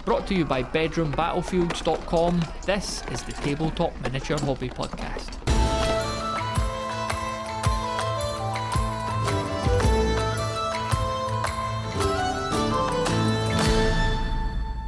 Brought to you by BedroomBattlefields.com, this is the Tabletop Miniature Hobby Podcast.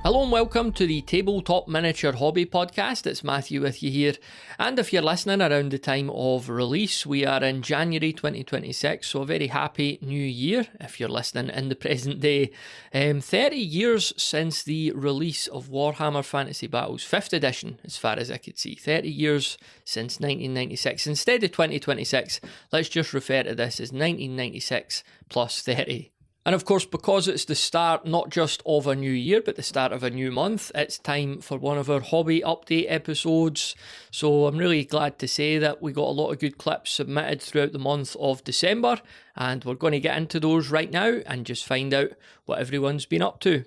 Hello and welcome to the Tabletop Miniature Hobby Podcast. It's Matthew with you here. And if you're listening around the time of release, we are in January 2026, so a very happy new year if you're listening in the present day. 30 years since the release of Warhammer Fantasy Battles 5th edition, as far as I could see. 30 years since 1996. Instead of 2026, let's just refer to this as 1996 plus 30. And of course, because it's the start not just of a new year, but the start of a new month, it's time for one of our hobby update episodes. So I'm really glad to say that we got a lot of good clips submitted throughout the month of December, and we're going to get into those right now and just find out what everyone's been up to.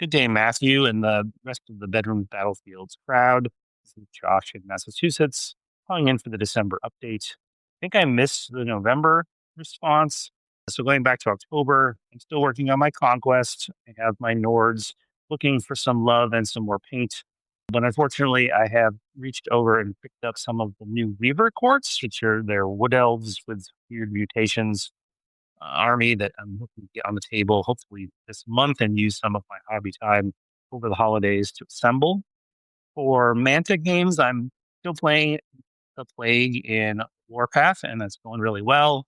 Good day, Matthew, and the rest of the Bedroom Battlefields crowd. This is Josh in Massachusetts, calling in for the December update. I think I missed the November response. So going back to October, I'm still working on my Conquest. I have my Nords, looking for some love and some more paint. But unfortunately, I have reached over and picked up some of the new Reaver Courts, which are their wood elves with weird mutations army that I'm looking to get on the table hopefully this month and use some of my hobby time over the holidays to assemble. For Mantic games, I'm still playing the Plague in Warpath, and that's going really well.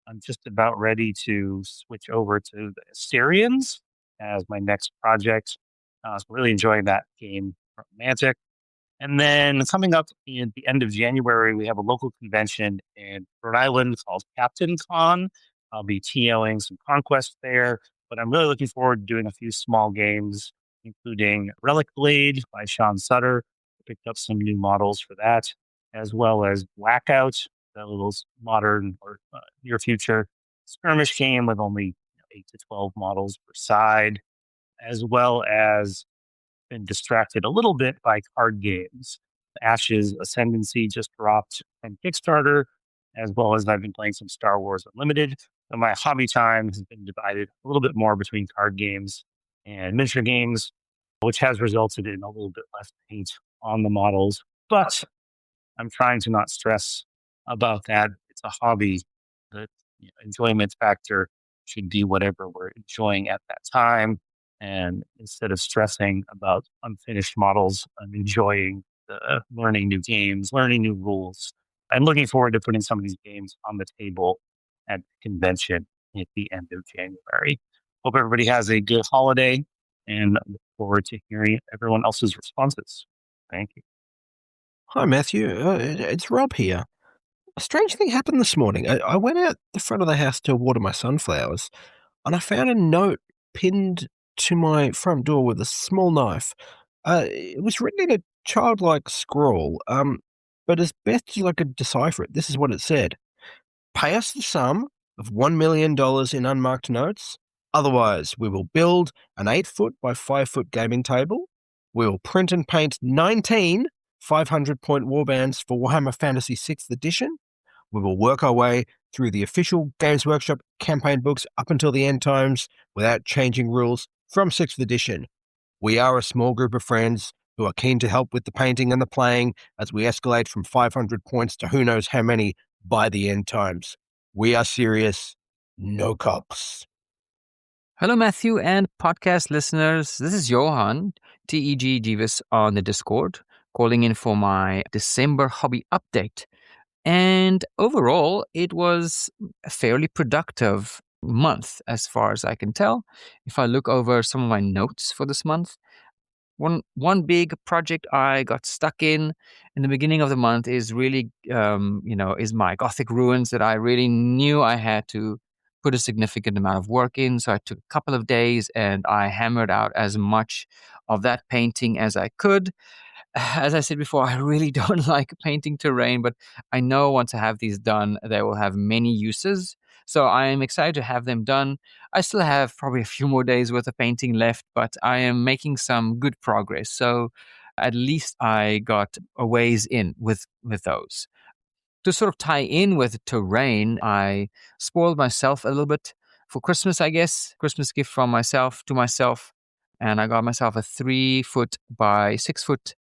I'm just about ready to switch over to the Assyrians as my next project. So really enjoying that game from Mantic. And then coming up in the end of January, we have a local convention in Rhode Island called Captain Con. I'll be TOing some Conquest there, but I'm really looking forward to doing a few small games, including Relic Blade by Sean Sutter. I picked up some new models for that, as well as Blackout, the little modern or near future skirmish game with only 8 to 12 models per side, as well as been distracted a little bit by card games. Ashes Ascendancy just dropped from Kickstarter, as well as I've been playing some Star Wars Unlimited. So my hobby time has been divided a little bit more between card games and miniature games, which has resulted in a little bit less paint on the models. But I'm trying to not stress about that. It's a hobby. The enjoyment factor should be whatever we're enjoying at that time. And instead of stressing about unfinished models, I'm enjoying learning new games, learning new rules. I'm looking forward to putting some of these games on the table at the convention at the end of January. Hope everybody has a good holiday and look forward to hearing everyone else's responses. Thank you. Hi, Matthew. It's Rob here. A strange thing happened this morning. I went out the front of the house to water my sunflowers, and I found a note pinned to my front door with a small knife. It was written in a childlike scrawl, but as best as I could decipher it, this is what it said. Pay us the sum of $1 million in unmarked notes. Otherwise, we will build an 8-foot by 5-foot gaming table. We will print and paint 19 500-point warbands for Warhammer Fantasy 6th edition. We will work our way through the official Games Workshop campaign books up until the end times without changing rules from 6th edition. We are a small group of friends who are keen to help with the painting and the playing as we escalate from 500 points to who knows how many by the end times. We are serious. No cops. Hello, Matthew and podcast listeners. This is Johan, TEG Jeeves on the Discord, calling in for my December hobby update. And overall, it was a fairly productive month as far as I can tell. If I look over some of my notes for this month, one big project I got stuck in the beginning of the month is really, is my Gothic ruins that I really knew I had to put a significant amount of work in. So I took a couple of days and I hammered out as much of that painting as I could. As I said before, I really don't like painting terrain, but I know once I have these done, they will have many uses. So I am excited to have them done. I still have probably a few more days worth of painting left, but I am making some good progress. So at least I got a ways in with those. To sort of tie in with terrain, I spoiled myself a little bit for Christmas, I guess. Christmas gift from myself to myself. and I got myself a 3-foot by 6-foot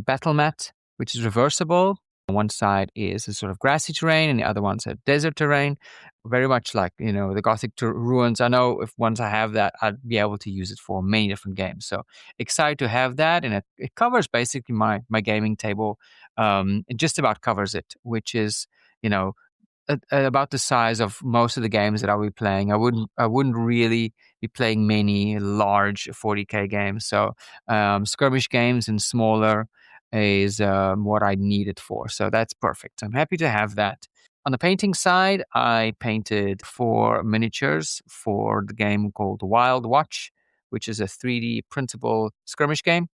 battle mat, which is reversible. One side is a sort of grassy terrain, and the other one's a desert terrain, very much like the Gothic ruins. I know if once I have that, I'd be able to use it for many different games. So excited to have that, and it covers basically my gaming table. It just about covers it, which is about the size of most of the games that I'll be playing. I wouldn't really be playing many large 40K games. So skirmish games and smaller is what I need it for. So that's perfect. I'm happy to have that. On the painting side, I painted 4 miniatures for the game called Wild Watch, which is a 3D printable skirmish game.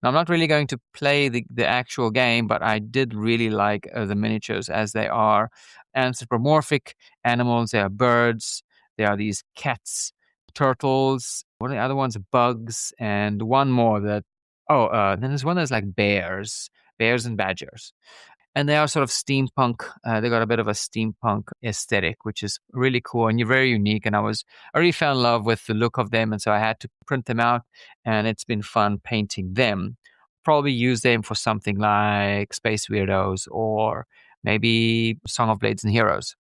Now, I'm not really going to play the actual game, but I did really like the miniatures as they are anthropomorphic animals. They are birds. There are these cats, turtles. What are the other ones? Bugs, and one more that. Then there's one that's like bears and badgers. And they are sort of steampunk. They got a bit of a steampunk aesthetic, which is really cool and you're very unique. And I really fell in love with the look of them. And so I had to print them out, and it's been fun painting them. Probably use them for something like Space Weirdos or maybe Song of Blades and Heroes.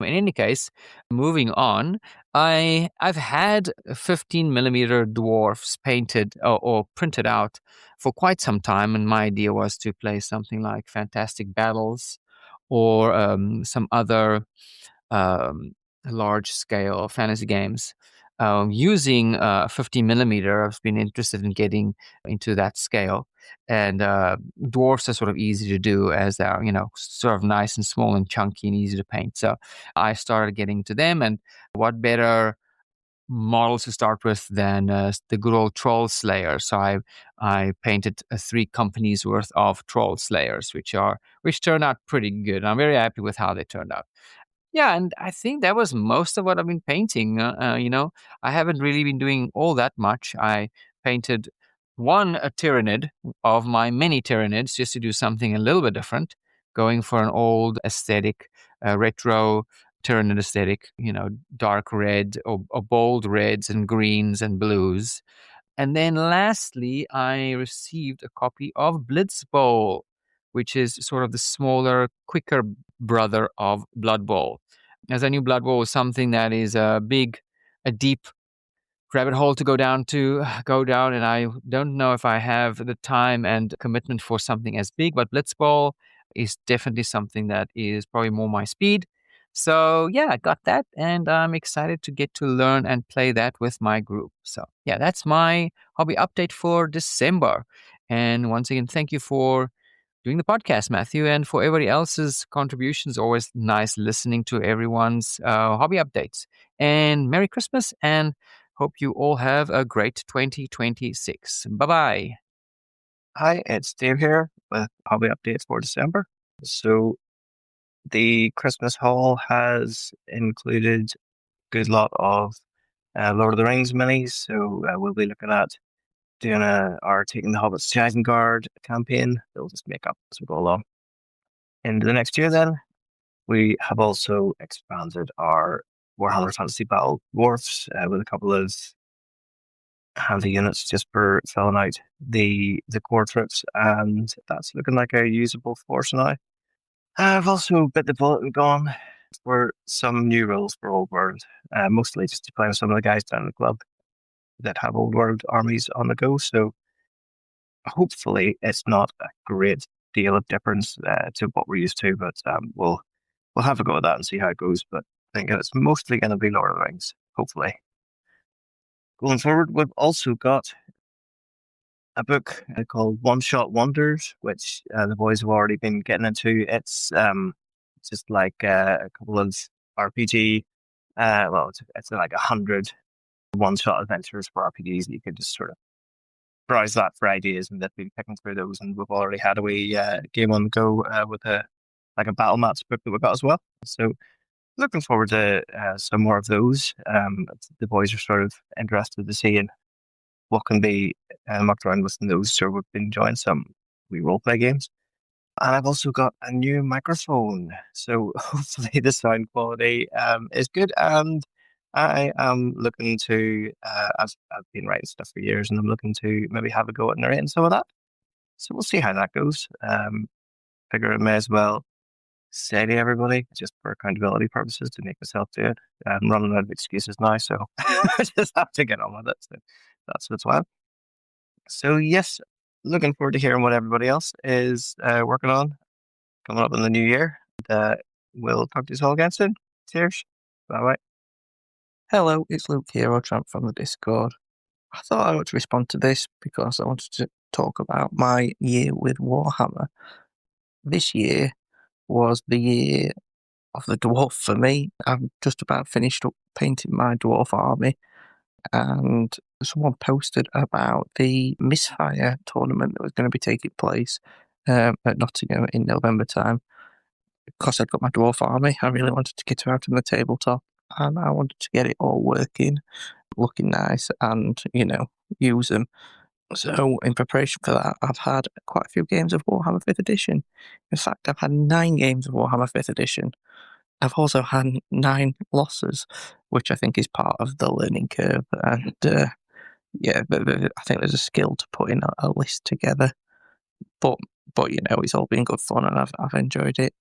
In any case, moving on, I've had 15mm dwarfs painted or printed out for quite some time, and my idea was to play something like Fantastic Battles or some other large-scale fantasy games. Using 15mm, I've been interested in getting into that scale. And dwarfs are sort of easy to do as they're, sort of nice and small and chunky and easy to paint. So I started getting to them, and what better models to start with than the good old Troll Slayer. So I painted 3 companies worth of Troll Slayers, which turned out pretty good. I'm very happy with how they turned out. Yeah, and I think that was most of what I've been painting. I haven't really been doing all that much. I painted a Tyranid of my many Tyranids just to do something a little bit different, going for an old aesthetic, retro Tyranid aesthetic, dark red or bold reds and greens and blues. And then lastly, I received a copy of Blitz Bowl, which is sort of the smaller, quicker brother of Blood Bowl. As I knew, Blood Bowl was something that is a deep rabbit hole to go down, and I don't know if I have the time and commitment for something as big, but Blitz Bowl is definitely something that is probably more my speed. So yeah, I got that, and I'm excited to get to learn and play that with my group. So yeah, that's my hobby update for December. And once again, thank you for doing the podcast, Matthew, and for everybody else's contributions. Always nice listening to everyone's hobby updates. And Merry Christmas, and hope you all have a great 2026. Bye-bye. Hi, it's Dave here with hobby updates for December. So the Christmas haul has included a good lot of Lord of the Rings minis. So we'll be looking at doing our Taking the Hobbits to Isengard campaign. They'll just make up as we go along. Into the next year then, we have also expanded our Warhammer Fantasy Battle Dwarfs with a couple of handy units just for filling out the core troops, and that's looking like a usable force now. I've also bit the bullet and gone for some new rules for Old World, mostly just to play with some of the guys down in the club that have Old World armies on the go. So hopefully it's not a great deal of difference to what we're used to, but we'll have a go at that and see how it goes. But I think it's mostly going to be Lord of the Rings, hopefully. Going forward, we've also got a book called One Shot Wonders, which the boys have already been getting into. It's just like a couple of RPG. It's like 100 one-shot adventures for RPGs. You can just sort of browse that for ideas, and they've been picking through those. And we've already had a wee game on the go with a battle mats book that we got as well. So looking forward to some more of those. The boys are sort of interested to see what can be mucked around with in those. So we've been enjoying some wee roleplay games. And I've also got a new microphone. So hopefully the sound quality is good. And I am looking to, I've been writing stuff for years, and I'm looking to maybe have a go at narrating some of that. So we'll see how that goes. Figure it may as well say to everybody, just for accountability purposes, to make myself do it. I'm running out of excuses now, so I just have to get on with it. So that's what's well. So yes, looking forward to hearing what everybody else is working on coming up in the new year. We'll talk to you all again soon. Cheers. Bye bye. Hello, it's Luke here, or Tramp from the Discord. I thought I would respond to this because I wanted to talk about my year with Warhammer. This year was the year of the dwarf for me. I've just about finished up painting my dwarf army, and someone posted about the Misfire tournament that was going to be taking place at Nottingham in November time. Because I'd got my dwarf army, I really wanted to get her out on the tabletop, and I wanted to get it all working, looking nice, and, use them. So, in preparation for that, I've had quite a few games of Warhammer 5th Edition. In fact, I've had 9 games of Warhammer 5th Edition. I've also had 9 losses, which I think is part of the learning curve. And, I think there's a skill to putting a list together. But it's all been good fun, and I've enjoyed it.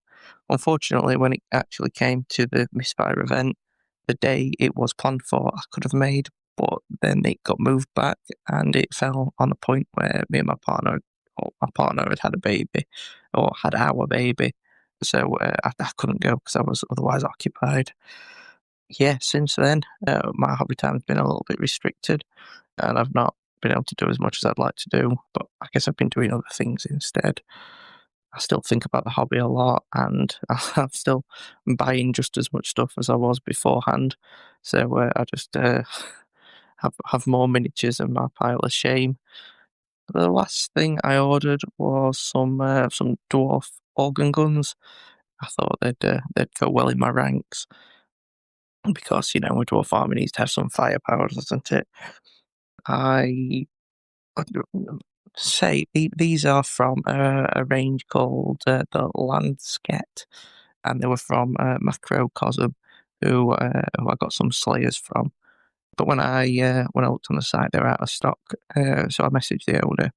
Unfortunately, when it actually came to the Misfire event, the day it was planned for, I could have made, but then it got moved back, and it fell on the point where me and my partner had a baby, or had our baby, so I couldn't go because I was otherwise occupied. Yeah, since then, my hobby time's been a little bit restricted, and I've not been able to do as much as I'd like to do, but I guess I've been doing other things instead. I still think about the hobby a lot, and I'm still buying just as much stuff as I was beforehand. So I just have more miniatures in my pile of shame. The last thing I ordered was some dwarf organ guns. I thought they'd go well in my ranks because a dwarf army needs to have some firepower, doesn't it? I say these are from a range called the Landsket, and they were from Macrocosm, who I got some Slayers from. But when I looked on the site, they were out of stock, so I messaged the owner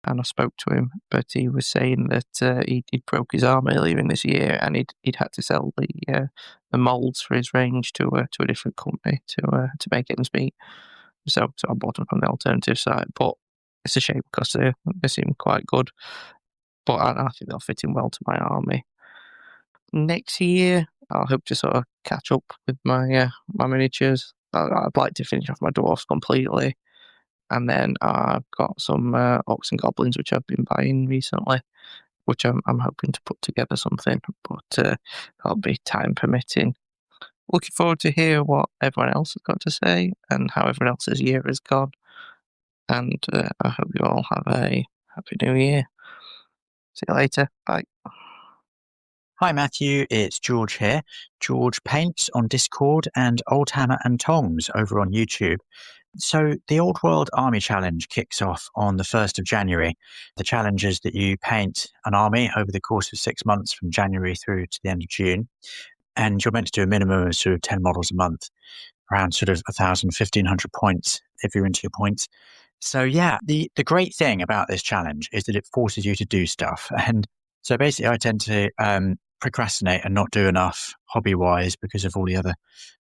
and I spoke to him. But he was saying that he'd broke his arm earlier in this year, and he'd had to sell the molds for his range to a different company to make ends meet. So I bought them from the alternative site, but it's a shame because they seem quite good. But I think they'll fit in well to my army. Next year, I'll hope to sort of catch up with my miniatures. I'd like to finish off my dwarfs completely, and then I've got some orcs and goblins which I've been buying recently, which I'm hoping to put together something, but that'll be time permitting. Looking forward to hear what everyone else has got to say and how everyone else's year has gone. And I hope you all have a happy new year. See you later. Bye. Hi, Matthew. It's George here. George Paints on Discord and Old Hammer and Tongs over on YouTube. So the Old World Army Challenge kicks off on the 1st of January. The challenge is that you paint an army over the course of 6 months from January through to the end of June. And you're meant to do a minimum of sort of 10 models a month, around sort of 1,000, 1,500 points if you're into your points. So yeah, the great thing about this challenge is that it forces you to do stuff. And so basically I tend to procrastinate and not do enough hobby-wise because of all the other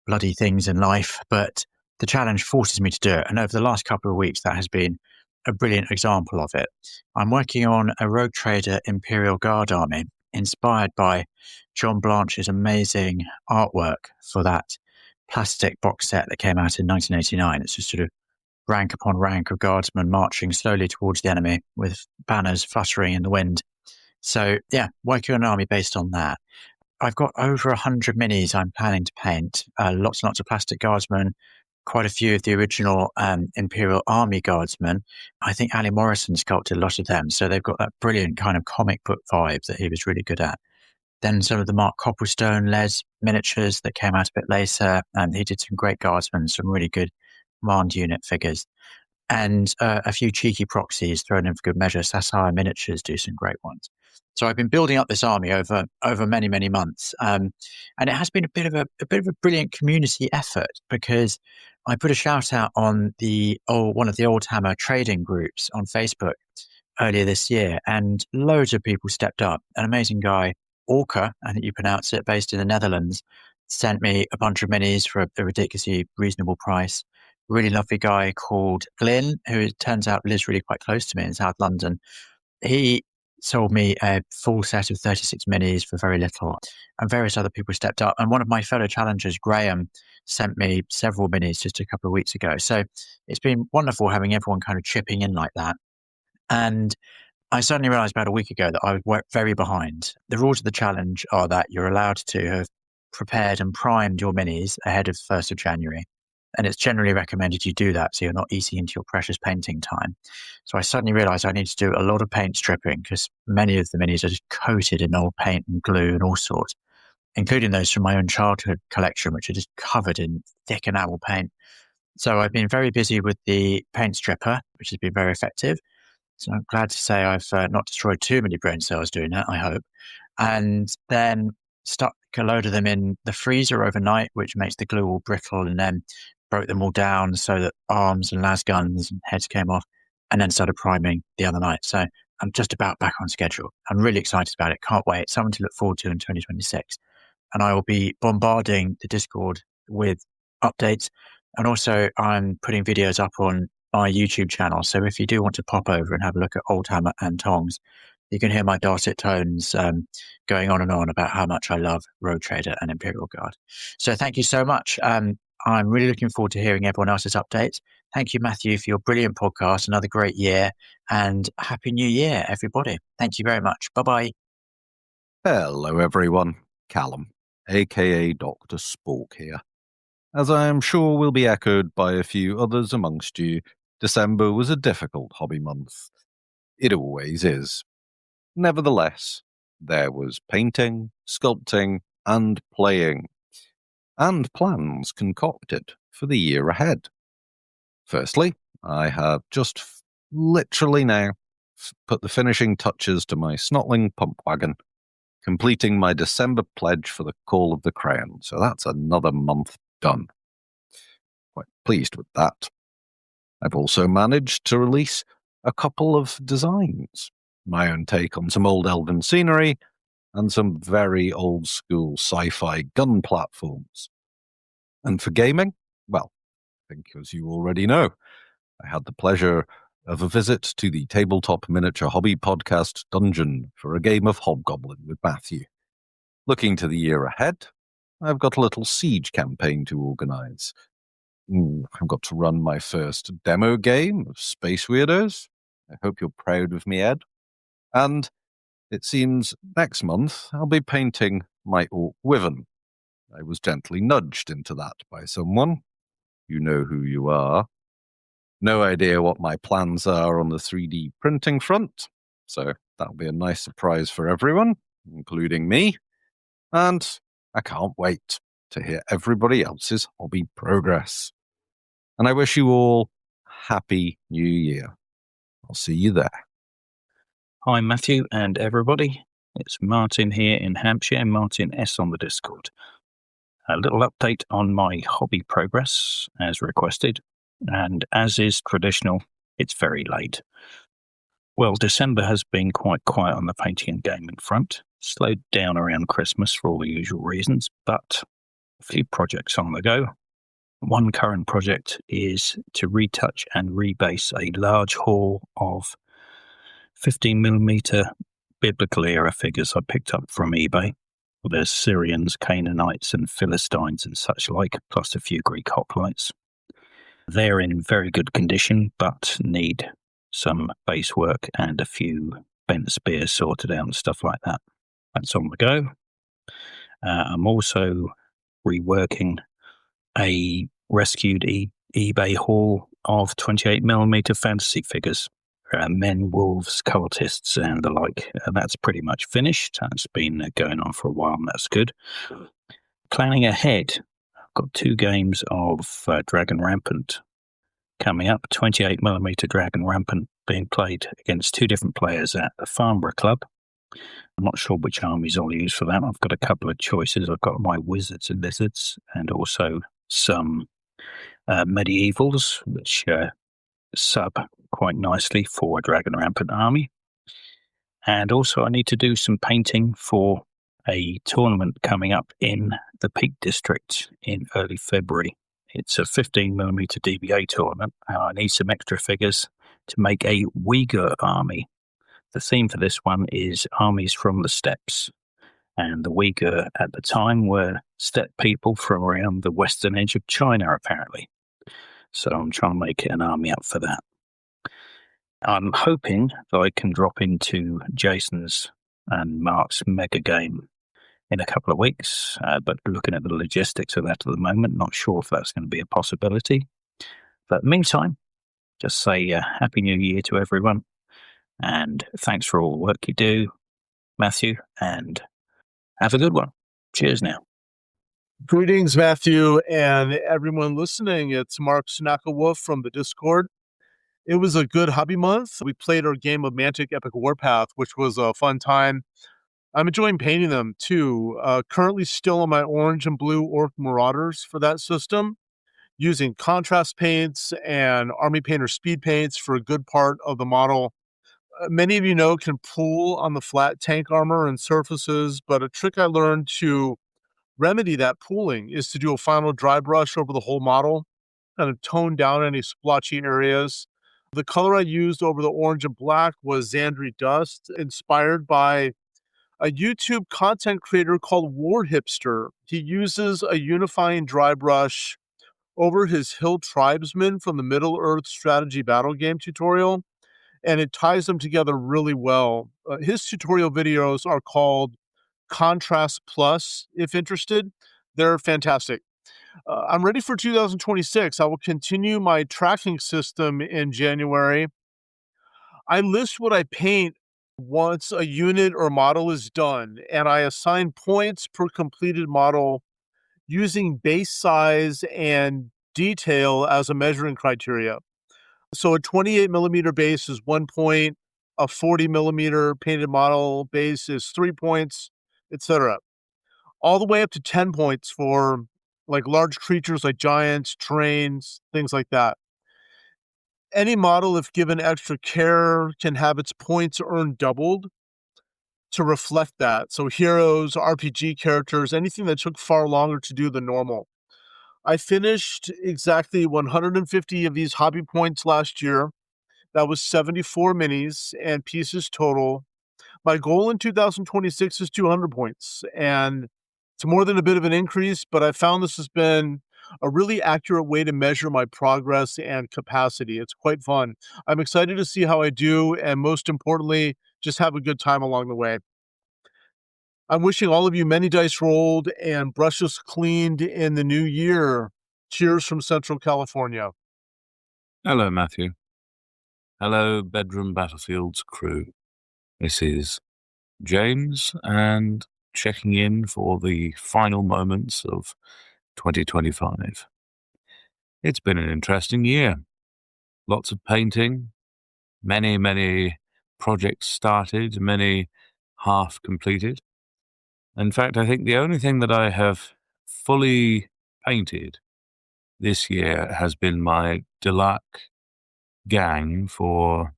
bloody things in life. But the challenge forces me to do it. And over the last couple of weeks, that has been a brilliant example of it. I'm working on a Rogue Trader Imperial Guard army, inspired by John Blanche's amazing artwork for that plastic box set that came out in 1989. It's just sort of rank upon rank of guardsmen marching slowly towards the enemy with banners fluttering in the wind. So yeah, working on an army based on that. I've got over 100 minis I'm planning to paint, lots and lots of plastic guardsmen, quite a few of the original Imperial Army guardsmen. I think Ali Morrison sculpted a lot of them, so they've got that brilliant kind of comic book vibe that he was really good at. Then some of the Mark Copplestone-led miniatures that came out a bit later, and he did some great guardsmen, some really good command unit figures. and a few cheeky proxies thrown in for good measure. Sassire Miniatures do some great ones. So I've been building up this army over many, many months, and it has been a bit of a brilliant community effort, because I put a shout out on one of the Oldhammer trading groups on Facebook earlier this year, and loads of people stepped up. An amazing guy, Orca, I think you pronounce it, based in the Netherlands, sent me a bunch of minis for a ridiculously reasonable price. Really lovely guy called Glyn, who it turns out lives really quite close to me in South London. He sold me a full set of 36 minis for very little, and various other people stepped up. And one of my fellow challengers, Graham, sent me several minis just a couple of weeks ago. So it's been wonderful having everyone kind of chipping in like that. And I suddenly realized about a week ago that I was very behind. The rules of the challenge are that you're allowed to have prepared and primed your minis ahead of the 1st of January. And it's generally recommended you do that so you're not eating into your precious painting time. So I suddenly realized I need to do a lot of paint stripping, because many of the minis are just coated in old paint and glue and all sorts, including those from my own childhood collection, which are just covered in thick enamel paint. So I've been very busy with the paint stripper, which has been very effective. So I'm glad to say I've not destroyed too many brain cells doing that, I hope. And then stuck a load of them in the freezer overnight, which makes the glue all brittle, and then broke them all down so that arms and las guns and heads came off, and then started priming the other night. So I'm just about back on schedule. I'm really excited about it. Can't wait. Something to look forward to in 2026. And I will be bombarding the Discord with updates. And also I'm putting videos up on my YouTube channel. So if you do want to pop over and have a look at Oldhammer and Tongs, you can hear my dulcet tones going on and on about how much I love Rogue Trader and Imperial Guard. So thank you so much. I'm really looking forward to hearing everyone else's updates. Thank you, Matthew, for your brilliant podcast. Another great year, and Happy New Year, everybody. Thank you very much. Bye-bye. Hello, everyone. Callum, aka Dr. Spork here. As I am sure will be echoed by a few others amongst you, December was a difficult hobby month. It always is. Nevertheless, there was painting, sculpting, and playing, and plans concocted for the year ahead. Firstly, I have just literally now put the finishing touches to my Snotling pump wagon, completing my December pledge for the Call of the Crown, so that's another month done. Quite pleased with that. I've also managed to release a couple of designs, my own take on some old elven scenery, and some very old-school sci-fi gun platforms. And for gaming, well, I think as you already know, I had the pleasure of a visit to the Tabletop Miniature Hobby Podcast dungeon for a game of Hobgoblin with Matthew. Looking to the year ahead, I've got a little siege campaign to organise. I've got to run my first demo game of Space Weirdos. I hope you're proud of me, Ed. And it seems next month I'll be painting my Orc Wyvern. I was gently nudged into that by someone. You know who you are. No idea what my plans are on the 3D printing front, so that'll be a nice surprise for everyone, including me. And I can't wait to hear everybody else's hobby progress. And I wish you all Happy New Year. I'll see you there. Hi, Matthew and everybody. It's Martin here in Hampshire, Martin S. on the Discord. A little update on my hobby progress as requested, and as is traditional, it's very late. Well, December has been quite quiet on the painting and gaming front, slowed down around Christmas for all the usual reasons, but a few projects on the go. One current project is to retouch and rebase a large haul of 15mm biblical era figures I picked up from eBay. There's Syrians, Canaanites and Philistines and such like, plus a few Greek hoplites. They're in very good condition, but need some base work and a few bent spears sorted out and stuff like that. That's on the go. I'm also reworking a rescued eBay haul of 28mm fantasy figures. Men, wolves, cultists, and the like. That's pretty much finished. That's been going on for a while, and that's good. Planning ahead, I've got 2 games of Dragon Rampant coming up. 28mm Dragon Rampant being played against two different players at the Farnborough Club. I'm not sure which armies I'll use for that. I've got a couple of choices. I've got my Wizards and Lizards and also some Medievals, which sub quite nicely for a Dragon Rampant army. And also I need to do some painting for a tournament coming up in the Peak District in early February. It's a 15mm DBA tournament. I need some extra figures to make a Uyghur army. The theme for this one is armies from the steppes. And the Uyghur at the time were steppe people from around the western edge of China, apparently. So I'm trying to make an army up for that. I'm hoping that I can drop into Jason's and Mark's mega game in a couple of weeks, but looking at the logistics of that at the moment, not sure if that's going to be a possibility. But meantime, just say Happy New Year to everyone, and thanks for all the work you do, Matthew, and have a good one. Cheers now. Greetings, Matthew, and everyone listening. It's Mark Snackawolf from the Discord. It was a good hobby month. We played our game of Mantic Epic Warpath, which was a fun time. I'm enjoying painting them, too. Currently still on my orange and blue Orc Marauders for that system, using contrast paints and Army Painter speed paints for a good part of the model. Many of you know can pool on the flat tank armor and surfaces, but a trick I learned to remedy that pooling is to do a final dry brush over the whole model, kind of tone down any splotchy areas. The color I used over the orange and black was Xandri Dust, inspired by a YouTube content creator called War Hipster. He uses a unifying dry brush over his Hill Tribesmen from the Middle-earth strategy battle game tutorial, and it ties them together really well. His tutorial videos are called Contrast Plus, if interested. They're fantastic. I'm ready for 2026. I will continue my tracking system in January. I list what I paint once a unit or model is done, and I assign points per completed model using base size and detail as a measuring criteria. So a 28mm base is 1 point, a 40mm painted model base is 3 points, etc. All the way up to 10 points for like large creatures like giants, terrains, things like that. Any model, if given extra care, can have its points earned doubled to reflect that. So heroes, RPG characters, anything that took far longer to do than normal. I finished exactly 150 of these hobby points last year. That was 74 minis and pieces total. My goal in 2026 is 200 points, and it's more than a bit of an increase, but I found this has been a really accurate way to measure my progress and capacity. It's quite fun. I'm excited to see how I do, and most importantly, just have a good time along the way. I'm wishing all of you many dice rolled and brushes cleaned in the new year. Cheers from Central California. Hello, Matthew. Hello, Bedroom Battlefields crew. This is James, and checking in for the final moments of 2025. It's been an interesting year. Lots of painting, many projects started, many half completed. In fact, I think the only thing that I have fully painted this year has been my Delac gang for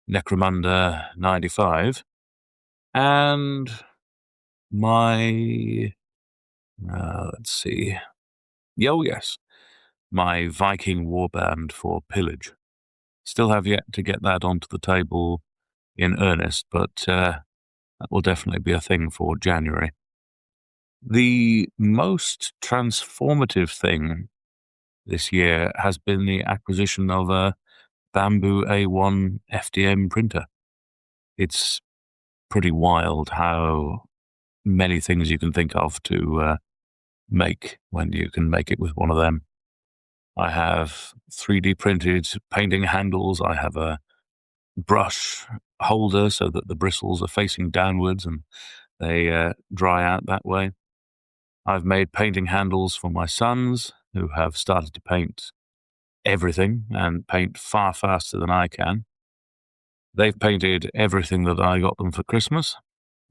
Necromunda 95 and my, let's see, oh yes, my Viking warband for Pillage. Still have yet to get that onto the table in earnest, but that will definitely be a thing for January. The most transformative thing this year has been the acquisition of a Bamboo A1 FDM printer. It's pretty wild how many things you can think of to make when you can make it with one of them. I have 3D printed painting handles. I have a brush holder so that the bristles are facing downwards and they dry out that way. I've made painting handles for my sons who have started to paint everything and paint far faster than I can. They've painted everything that I got them for Christmas,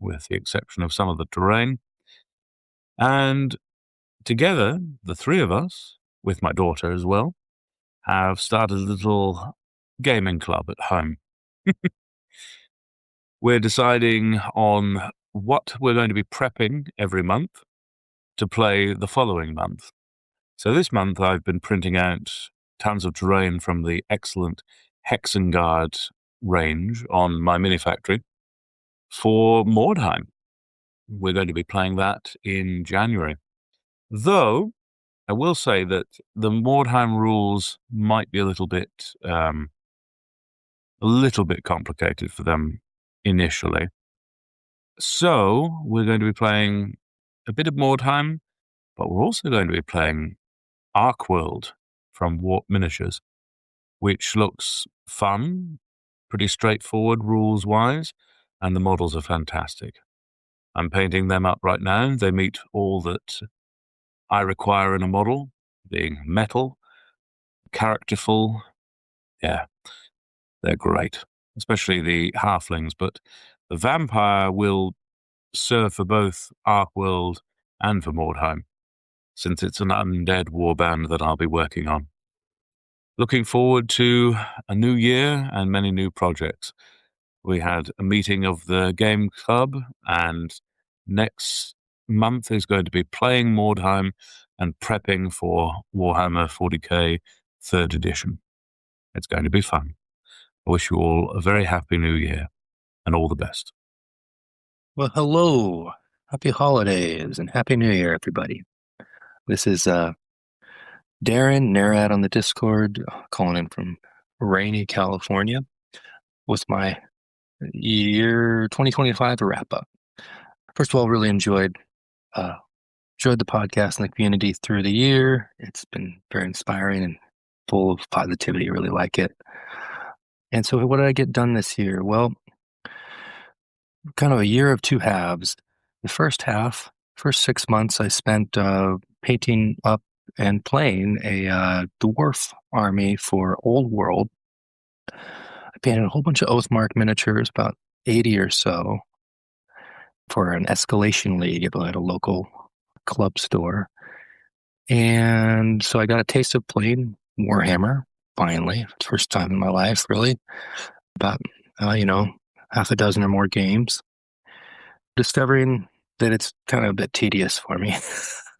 with the exception of some of the terrain. And together, the three of us, with my daughter as well, have started a little gaming club at home. We're deciding on what we're going to be prepping every month to play the following month. So this month I've been printing out tons of terrain from the excellent Hexengard range on my mini factory for Mordheim. We're going to be playing that in January. Though, I will say that the Mordheim rules might be a little bit complicated for them initially. So, we're going to be playing a bit of Mordheim, but we're also going to be playing Arkworld from Warp Miniatures, which looks fun, pretty straightforward rules-wise, and the models are fantastic. I'm painting them up right now. They meet all that I require in a model, being metal, characterful. Yeah, they're great, especially the halflings, but the vampire will serve for both Arkworld and for Mordheim, since it's an undead warband that I'll be working on. Looking forward to a new year and many new projects. We had a meeting of the game club, and next month is going to be playing Mordheim and prepping for Warhammer 40k 3rd edition. It's going to be fun. I wish you all a very happy new year and all the best. Well, hello. Happy holidays and happy new year, everybody. This is Darren Narad on the Discord, calling in from rainy California with my year 2025 wrap up. First of all, really enjoyed the podcast and the community through the year. It's been very inspiring and full of positivity. I really like it. And so what did I get done this year? Well, kind of a year of two halves. The first 6 months, I spent painting up and playing a dwarf army for Old World. I painted a whole bunch of Oathmark miniatures, about 80 or so, for an Escalation League at a local club store. And so I got a taste of playing Warhammer, finally. First time in my life, really. About, half a dozen or more games. Discovering that it's kind of a bit tedious for me.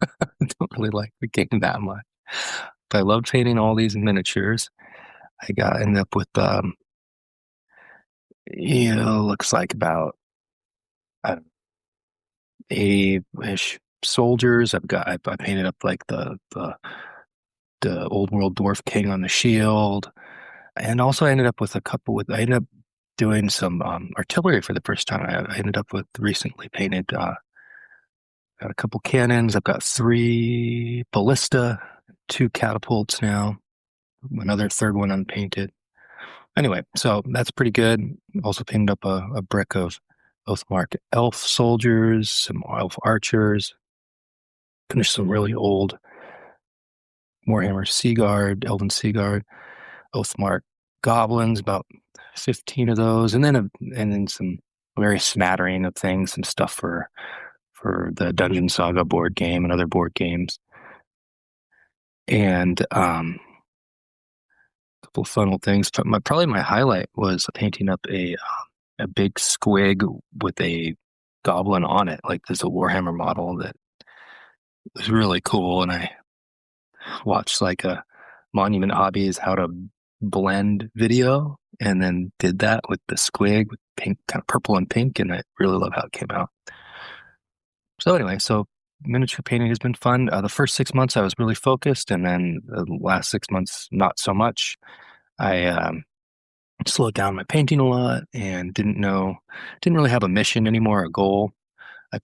I don't really like the game that much. But I love painting all these miniatures. I ended up with, looks like about 80-ish soldiers. I painted up like the Old World Dwarf King on the shield. And also I ended up with I ended up doing some artillery for the first time. I ended up with recently painted, got a couple cannons. I've got 3 ballista, 2 catapults now, another third one unpainted. Anyway, so that's pretty good. Also painted up a brick of Oathmark elf soldiers, some elf archers, finished some really old Warhammer Seaguard, Elven Seaguard, Oathmark goblins, about 15 of those, and then some very smattering of things, some stuff for the Dungeon Saga board game and other board games. And a couple of fun things. Probably my highlight was painting up a big squig with a goblin on it. Like there's a Warhammer model that was really cool, and I watched like a Monument Hobbies how to blend video, and then did that with the squig with pink, kind of purple and pink, and I really love how it came out. So anyway, miniature painting has been fun. The first 6 months I was really focused, and then the last 6 months not so much. I slowed down my painting a lot and didn't really have a mission anymore, a goal. I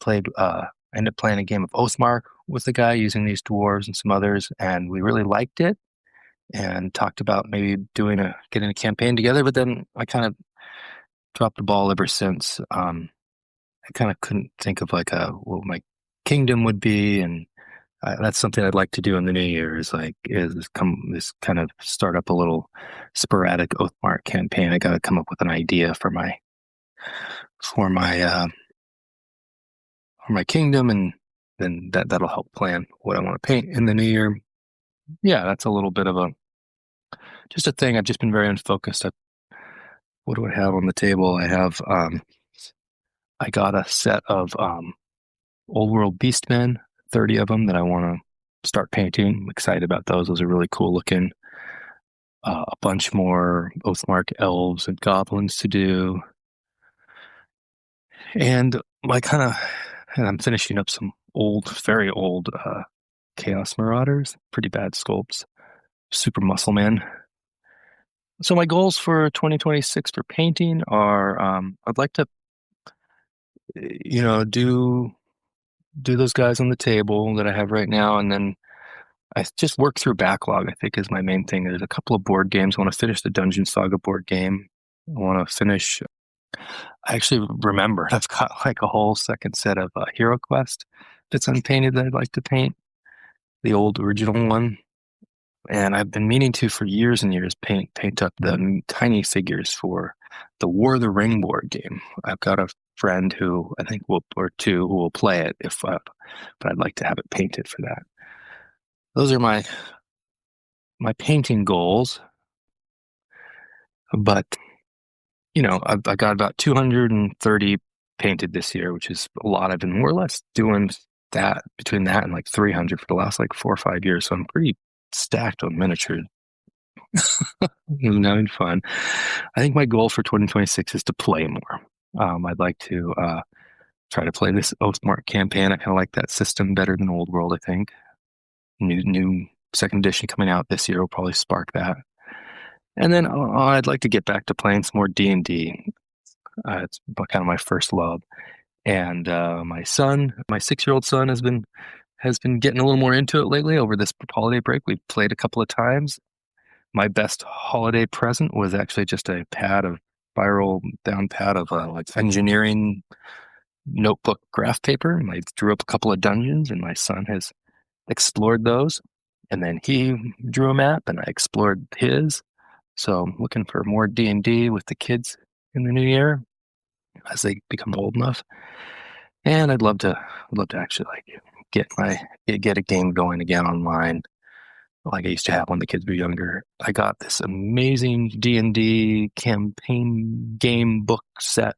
ended up playing a game of Oathmark with the guy using these dwarves and some others, and we really liked it and talked about maybe getting a campaign together, but then I kind of dropped the ball ever since. I kind of couldn't think of what my kingdom would be, and that's something I'd like to do in the new year. Is kind of start up a little sporadic Oathmark campaign. I got to come up with an idea for my kingdom, and then that'll help plan what I want to paint in the new year. Yeah, that's a little bit of just a thing. I've just been very unfocused. What do I have on the table? I have I got a set of Old World Beastmen, 30 of them that I want to start painting. I'm excited about those. Those are really cool looking. A bunch more Oathmark elves and goblins to do. And I'm finishing up some very old Chaos Marauders, pretty bad sculpts, super muscle men. So my goals for 2026 for painting are I'd like to, do those guys on the table that I have right now, and then I just work through backlog, I think, is my main thing. There's a couple of board games. I want to finish the Dungeon Saga board game. I want to finish. I actually remembered I've got like a whole second set of Hero Quest that's unpainted that I'd like to paint, the old original one. And I've been meaning to for years and years paint up the tiny figures for the War of the Ring board game. I've got a friend who I think or two who will play it but I'd like to have it painted for that. Those are my painting goals. But I got about 230 painted this year, which is a lot. I've been more or less doing that between that and like 300 for the last like 4 or 5 years. So I'm pretty stacked on miniatures. I'm having fun. I think my goal for 2026 is to play more. I'd like to try to play this Oathmark campaign. I kind of like that system better than Old World, I think. New second edition coming out this year will probably spark that. And then I'd like to get back to playing some more D&D. It's kind of my first love. And my 6-year-old son has been getting a little more into it lately over this holiday break. We've played a couple of times. My best holiday present was actually just a spiral down pad of like engineering notebook graph paper. And I drew up a couple of dungeons, and my son has explored those. And then he drew a map, and I explored his. So I'm looking for more D&D with the kids in the new year as they become old enough. And I'd love to actually get a game going again online, like I used to have when the kids were younger. I got this amazing D&D campaign game book set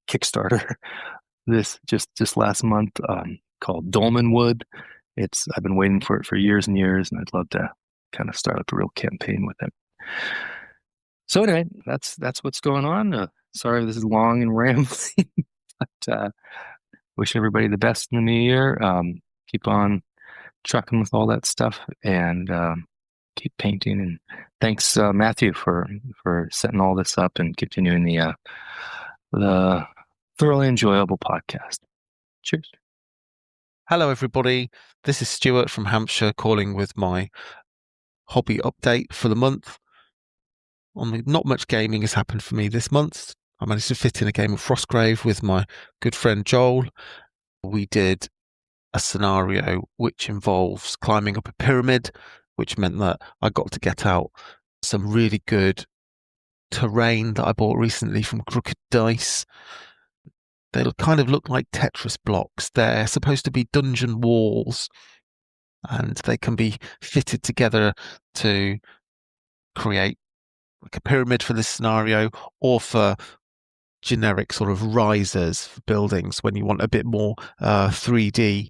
Kickstarter this just last month called Dolmenwood. I've been waiting for it for years and years, and I'd love to kind of start up a real campaign with it. So anyway, that's what's going on. Sorry this is long and rambling, but wish everybody the best in the new year. Keep on trucking with all that stuff, and keep painting. And thanks, Matthew, for setting all this up and continuing the thoroughly enjoyable podcast. Cheers. Hello, everybody. This is Stuart from Hampshire calling with my hobby update for the month. Not much gaming has happened for me this month. I managed to fit in a game of Frostgrave with my good friend Joel. We did a scenario which involves climbing up a pyramid, which meant that I got to get out some really good terrain that I bought recently from Crooked Dice. They kind of look like Tetris blocks. They're supposed to be dungeon walls, and they can be fitted together to create like a pyramid for this scenario, or for generic sort of risers for buildings when you want a bit more 3D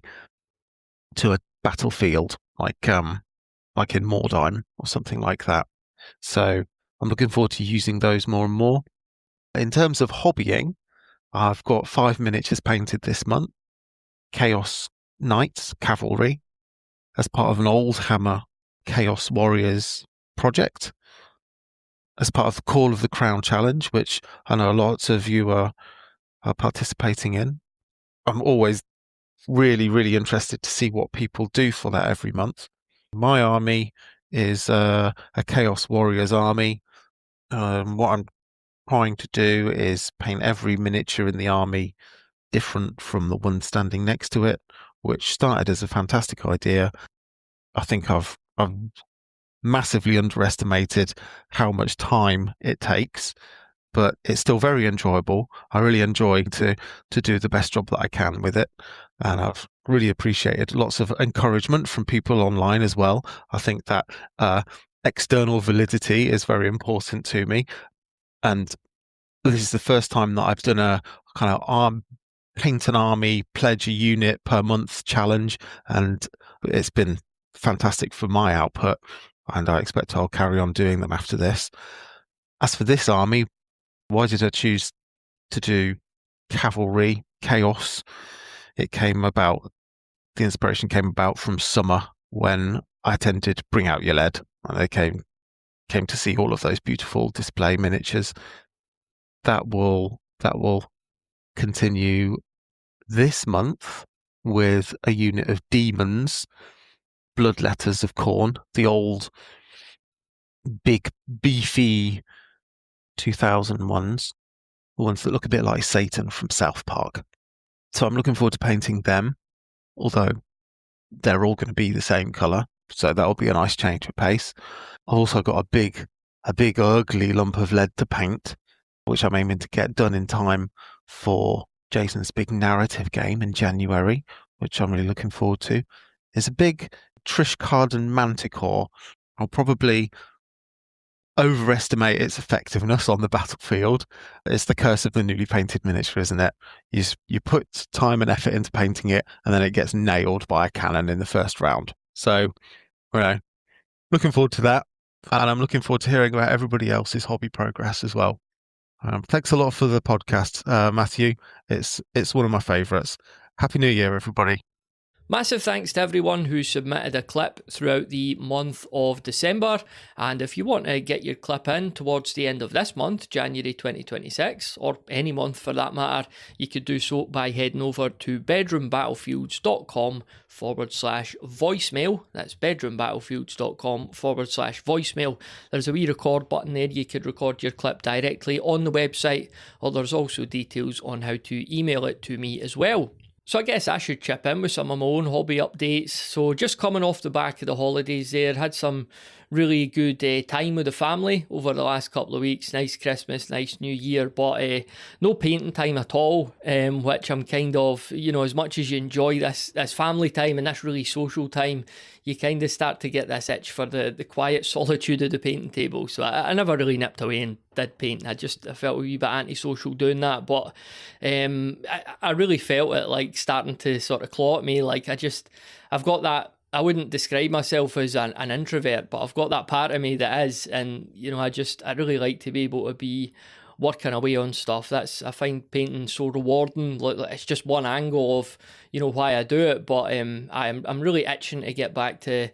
to a battlefield, like in Mordheim or something like that. So I'm looking forward to using those more and more. In terms of hobbying, I've got 5 miniatures painted this month. Chaos Knights Cavalry, as part of an Oldhammer Chaos Warriors project, as part of the Call of the Crown Challenge, which I know lots of you are participating in. I'm always really, really interested to see what people do for that every month. My army is a Chaos Warriors army. What I'm trying to do is paint every miniature in the army different from the one standing next to it, which started as a fantastic idea. I think I've massively underestimated how much time it takes, but it's still very enjoyable. I really enjoy to do the best job that I can with it, and I've really appreciated lots of encouragement from people online as well. I think that external validity is very important to me, and this is the first time that I've done a kind of paint an army, pledge a unit per month challenge, and it's been fantastic for my output, and I expect I'll carry on doing them after this. As for this army, why did I choose to do cavalry chaos? The inspiration came about from summer when I attended Bring Out Your Lead, and they came to see all of those beautiful display miniatures. That will continue this month with a unit of demons, Bloodletters of Khorne, the old big beefy 2000 ones, the ones that look a bit like Satan from South Park. So I'm looking forward to painting them, although they're all going to be the same colour, so that'll be a nice change of pace. I've also got a big ugly lump of lead to paint, which I'm aiming to get done in time for Jason's big narrative game in January, which I'm really looking forward to. There's a big Trish Carden Manticore. I'll probably overestimate its effectiveness on the battlefield. It's the curse of the newly painted miniature, isn't it? You put time and effort into painting it, and then it gets nailed by a cannon in the first round. So, looking forward to that, and I'm looking forward to hearing about everybody else's hobby progress as well. Thanks a lot for the podcast, Matthew. It's one of my favourites. Happy New Year, everybody. Massive thanks to everyone who submitted a clip throughout the month of December, and if you want to get your clip in towards the end of this month, January 2026, or any month for that matter, you could do so by heading over to bedroombattlefields.com/voicemail. That's bedroombattlefields.com/voicemail. There's a wee record button there. You could record your clip directly on the website, or there's also details on how to email it to me as well. So I guess I should chip in with some of my own hobby updates. So just coming off the back of the holidays there, had some really good time with the family over the last couple of weeks. Nice Christmas, nice New Year, but no painting time at all, which I'm kind of, as much as you enjoy this family time and this really social time, you kind of start to get this itch for the quiet solitude of the painting table. So I never really nipped away and did painting. I felt a wee bit antisocial doing that, but I really felt it like starting to sort of claw at me. Like I've got that. I wouldn't describe myself as an introvert, but I've got that part of me that is, and I really like to be able to be working away on stuff. I find painting so rewarding. It's just one angle of why I do it, but I'm really itching to get back to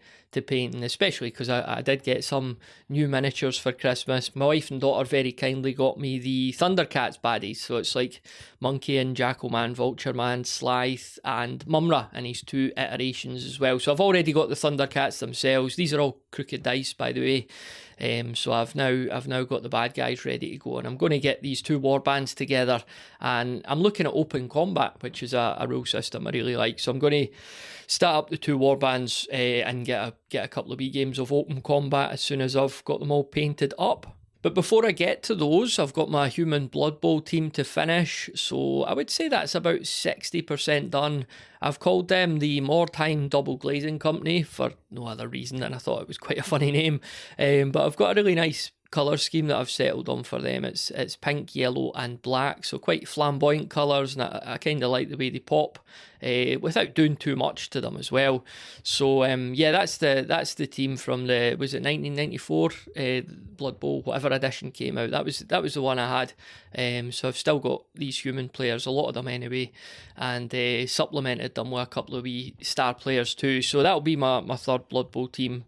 painting, especially because I did get some new miniatures for Christmas. My wife and daughter very kindly got me the Thundercats baddies, so it's like Monkey and Jackalman, Vultureman, Slythe and Mumra in his 2 iterations as well. So I've already got the Thundercats themselves. These are all crooked dice, by the way. So I've now got the bad guys ready to go, and I'm going to get these 2 warbands together, and I'm looking at open combat, which is a rule system I really like. So I'm going to start up the 2 warbands and get a couple of wee games of open combat as soon as I've got them all painted up. But before I get to those, I've got my Human Blood Bowl team to finish, so I would say that's about 60% done. I've called them the Mordheim Double Glazing Company for no other reason than I thought it was quite a funny name, but I've got a really nice colour scheme that I've settled on for them. It's pink, yellow and black, so quite flamboyant colours, and I kind of like the way they pop without doing too much to them as well. So that's the team from the, was it 1994 Blood Bowl, whatever edition came out. That was the one I had. So I've still got these human players, a lot of them anyway, and supplemented them with a couple of wee star players too. So that'll be my 3rd Blood Bowl team.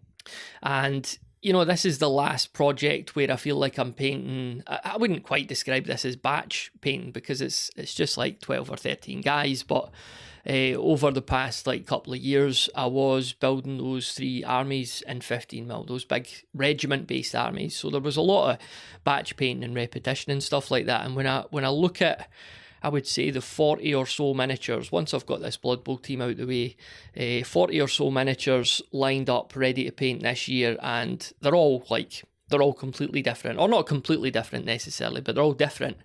And this is the last project where I feel like I'm painting. I wouldn't quite describe this as batch painting because it's just like 12 or 13 guys, but over the past couple of years, I was building those 3 armies in 15mm, those big regiment-based armies. So there was a lot of batch painting and repetition and stuff like that. And when I look at I would say the 40 or so miniatures, once I've got this Blood Bowl team out the way, 40 or so miniatures lined up ready to paint this year, and they're all completely different, or not completely different necessarily, but they're all different.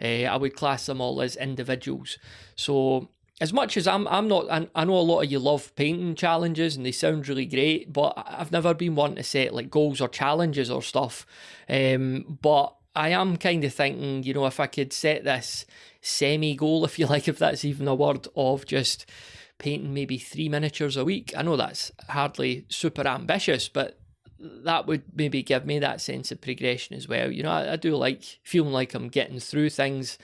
I would class them all as individuals. So as much as I'm not, I know a lot of you love painting challenges and they sound really great, but I've never been one to set like goals or challenges or stuff. But I am kind of thinking, you know, if I could set this semi-goal, if you like, if that's even a word, of just painting maybe 3 miniatures a week. I know that's hardly super ambitious, but that would maybe give me that sense of progression as well. You know, I do like feeling like I'm getting through things,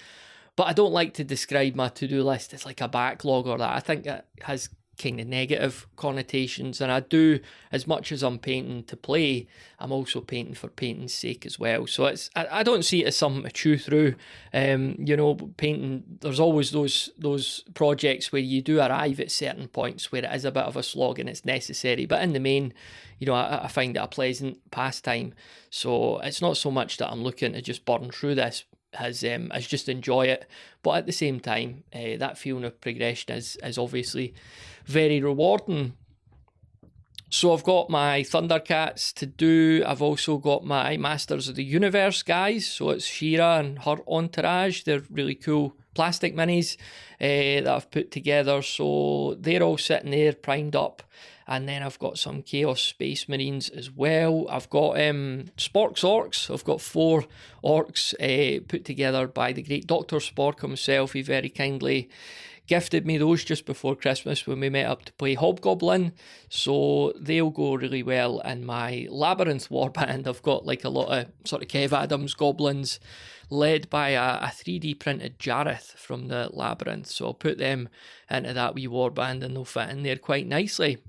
but I don't like to describe my to-do list as like a backlog or that. I think it has kind of negative connotations, and I do, as much as I'm painting to play, I'm also painting for painting's sake as well. So I don't see it as something to chew through. You know, painting, there's always those projects where you do arrive at certain points where it is a bit of a slog and it's necessary, but in the main, you know, I find it a pleasant pastime. So it's not so much that I'm looking to just burn through this as just enjoy it, but at the same time, that feeling of progression is obviously very rewarding. So I've got my Thundercats to do. I've also got my Masters of the Universe guys. So it's She-Ra and her entourage. They're really cool plastic minis that I've put together. So they're all sitting there primed up. And then I've got some Chaos Space Marines as well. I've got Spork's Orcs. I've got 4 orcs put together by the great Dr. Spork himself. He very kindly gifted me those just before Christmas when we met up to play Hobgoblin. So they'll go really well in my Labyrinth warband. I've got like a lot of sort of Kev Adams goblins led by a 3D printed Jareth from the Labyrinth. So I'll put them into that wee warband and they'll fit in there quite nicely.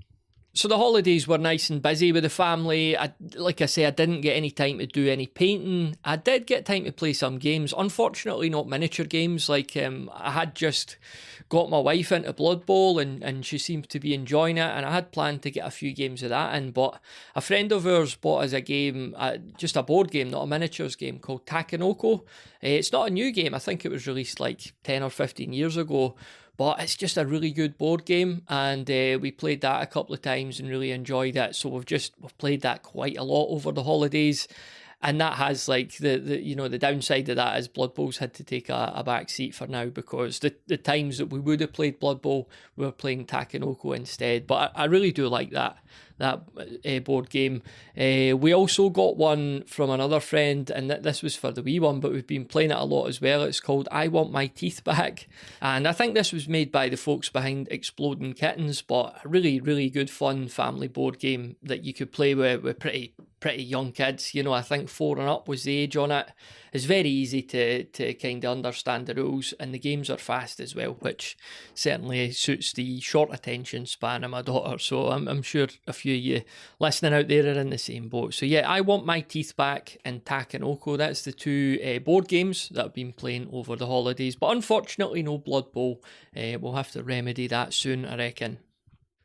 So the holidays were nice and busy with the family. Like I say, I didn't get any time to do any painting. I did get time to play some games. Unfortunately, not miniature games. Like I had just got my wife into Blood Bowl and she seemed to be enjoying it. And I had planned to get a few games of that in. But a friend of ours bought us a game, just a board game, not a miniatures game, called Takenoko. It's not a new game. I think it was released like 10 or 15 years ago. But it's just a really good board game, and we played that a couple of times and really enjoyed it. So we've played that quite a lot over the holidays, and that has like the downside of that is Blood Bowl's had to take a back seat for now, because the times that we would have played Blood Bowl, we were playing Takenoko instead. But I really do like that board game. We also got one from another friend, and this was for the wee one, but we've been playing it a lot as well. It's called I Want My Teeth Back, and I think this was made by the folks behind Exploding Kittens, but a really, really good fun family board game that you could play with pretty young kids. You know, I think 4 and up was the age on it. It's very easy to kind of understand the rules, and the games are fast as well, which certainly suits the short attention span of my daughter. So I'm sure a few of you listening out there are in the same boat. So yeah, I Want My Teeth Back and Takenoko. That's the 2 board games that I've been playing over the holidays. But unfortunately, no Blood Bowl. We'll have to remedy that soon, I reckon.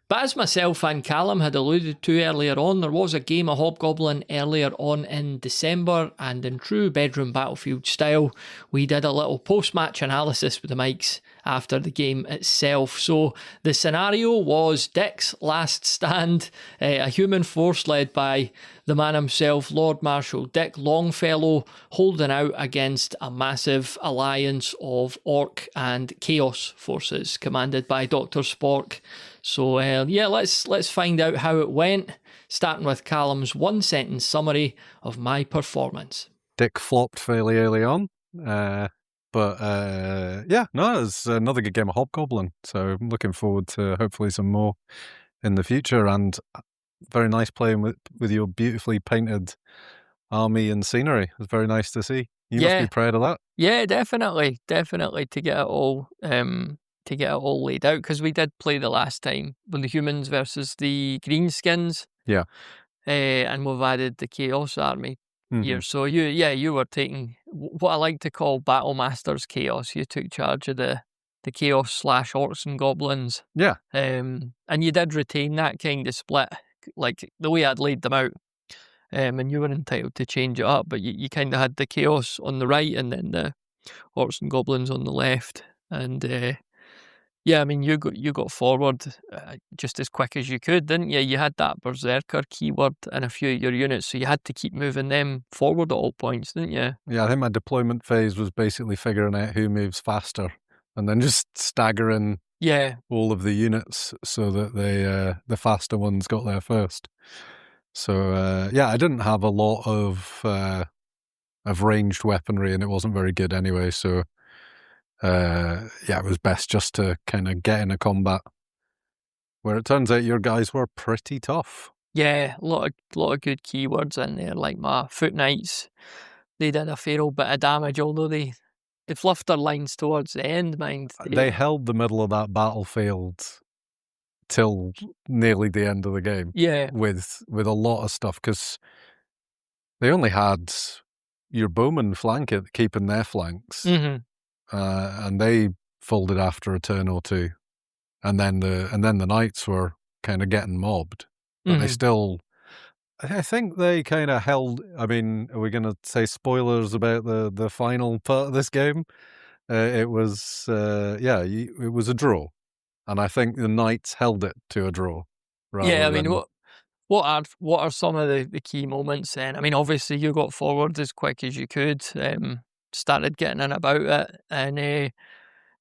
But as myself and Callum had alluded to earlier on, there was a game of Hobgoblin earlier on in December, and in true Bedroom Battlefield style, we did a little post-match analysis with the mics after the game itself. So the scenario was Dick's last stand, a human force led by the man himself, Lord Marshal Dick Longfellow, holding out against a massive alliance of Orc and Chaos forces commanded by Dr. Spork. So let's find out how it went, starting with Callum's 1-sentence summary of my performance. Dick flopped fairly early on, but it's another good game of Hobgoblin. So I'm looking forward to hopefully some more in the future, and very nice playing with your beautifully painted army and scenery. It's very nice to see. You must be proud of that. Yeah, definitely to get it all laid out, because we did play the last time with the humans versus the greenskins. Yeah. And we've added the Chaos Army here. So you were taking what I like to call Battle Masters Chaos. You took charge of the Chaos / Orcs and Goblins. Yeah. And you did retain that kind of split, like the way I'd laid them out. And you were entitled to change it up, but you kind of had the Chaos on the right and then orcs and goblins on the left, and yeah, I mean, you got forward just as quick as you could, didn't you? You had that berserker keyword in a few of your units, so you had to keep moving them forward at all points, didn't you? Yeah, I think my deployment phase was basically figuring out who moves faster, and then just staggering Yeah, all of the units so that the faster ones got there first. So yeah, I didn't have a lot of ranged weaponry, and it wasn't very good anyway. So yeah, it was best just to kind of get in a combat. Where it turns out your guys were pretty tough. yeah, a lot of good keywords in there. Like my foot knights, they did a fair old bit of damage, although they fluffed their lines towards the end. Mind They held the middle of that battlefield till nearly the end of the game. Yeah, with a lot of stuff, because they only had your bowmen keeping their flanks, mhm, and they folded after a turn or two, and then the knights were kind of getting mobbed, but they mhm. still. I think they kind of held. I mean, are we going to say spoilers about the final part of this game? It was it was a draw, and I think the knights held it to a draw. Yeah, I Rather mean, than what are some of the key moments then? I mean, obviously you got forward as quick as you could, started getting in about it, and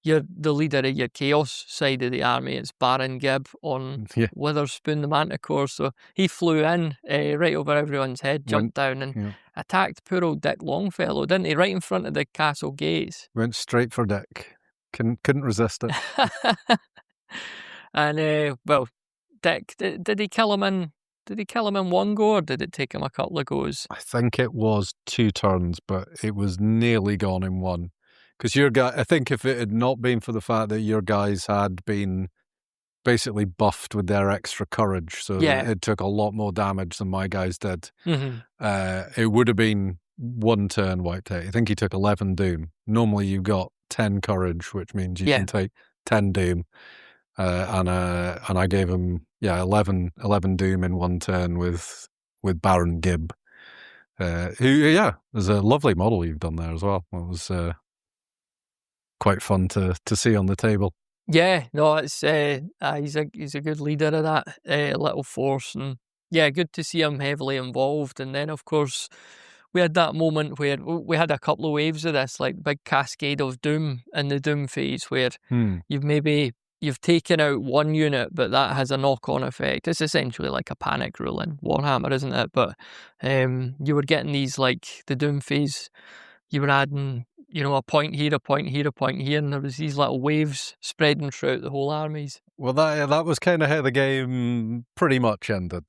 you're the leader of your chaos side of the army. It's Baron Gibb on Yeah. Witherspoon the Manticore, so he flew in right over everyone's head, jumped down and yeah, attacked poor old Dick Longfellow, didn't he? Right in front of the castle gates. went straight for Dick. Couldn't resist it. And well, Dick, did he kill him in? Did he kill him in one go, or did it take him a couple of goes? I think it was 2 turns, but it was nearly gone in one. Because your guy, I think if it had not been for the fact that your guys had been basically buffed with their extra courage, so Yeah. that it took a lot more damage than my guys did, Mhm. it would have been 1 turn wiped out. I think he took 11 doom. Normally you've got 10 courage, which means you Yeah. can take 10 doom. And I gave him 11 doom in 1 turn with Baron Gibb, who there's a lovely model you've done there as well. It was quite fun to see on the table. Yeah, no, it's he's a good leader of that little force, and yeah, good to see him heavily involved. And then of course we had that moment where we had a couple of waves of this, like big cascade of doom in the doom phase, where you've taken out one unit, but that has a knock-on effect. It's essentially like a panic rule in Warhammer, isn't it? But you were getting these, like the doom phase, you were adding, a point here, a point here, a point here, and there was these little waves spreading throughout the whole armies. Well, that was kind of how the game pretty much ended.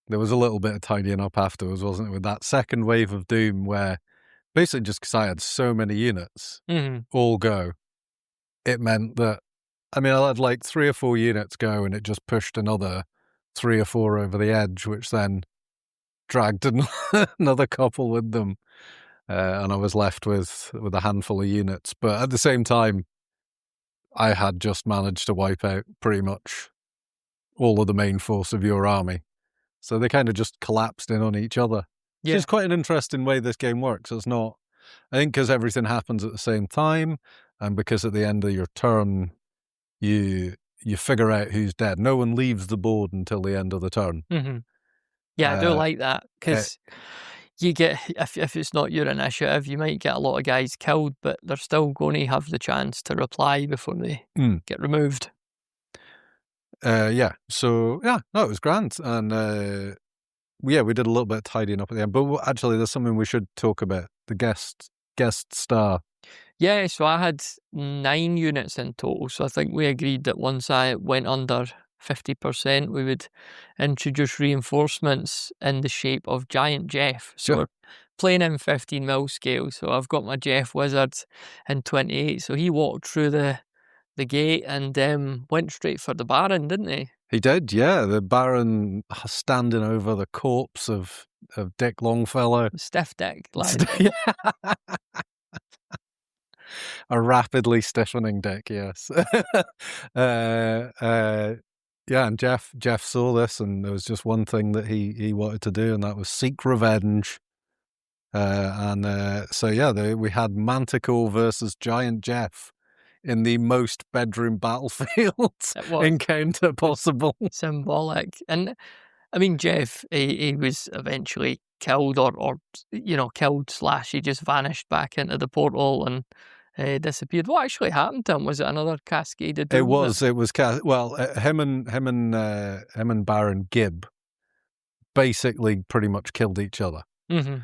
There was a little bit of tidying up afterwards, wasn't it, with that second wave of doom, where basically just because I had so many units all go, it meant that, I mean, I had like 3 or 4 units go, and it just pushed another 3 or 4 over the edge, which then dragged another couple with them. And I was left with a handful of units. But at the same time, I had just managed to wipe out pretty much all of the main force of your army. So they kind of just collapsed in on each other. Yeah. Which is quite an interesting way this game works. It's not, I think, because everything happens at the same time, and because at the end of your turn, you figure out who's dead. No one leaves the board until the end of the turn. Mm-hmm. Yeah, I do like that, because you get, if it's not your initiative, you might get a lot of guys killed, but they're still going to have the chance to reply before they get removed. So it was grand, and we did a little bit of tidying up at the end. But actually, there's something we should talk about: the guest star. Yeah, so I had 9 units in total. So I think we agreed that once I went under 50%, we would introduce reinforcements in the shape of Giant Jeff. So we're playing in 15 mil scale. So I've got my Jeff Wizard in 28. So he walked through the gate and went straight for the Baron, didn't he? He did, yeah. The Baron standing over the corpse of Dick Longfellow. Stiff Dick, like. A rapidly stiffening Dick, yes. And Jeff saw this, and there was just one thing that he wanted to do, and that was seek revenge We had Manticore versus Giant Jeff in the most bedroom battlefield encounter possible. Symbolic. And I mean, Jeff, he was eventually killed or killed / he just vanished back into the portal and disappeared. What actually happened to him? Was it another cascade of doom? It was him and Baron Gibb basically pretty much killed each other. Mm-hmm.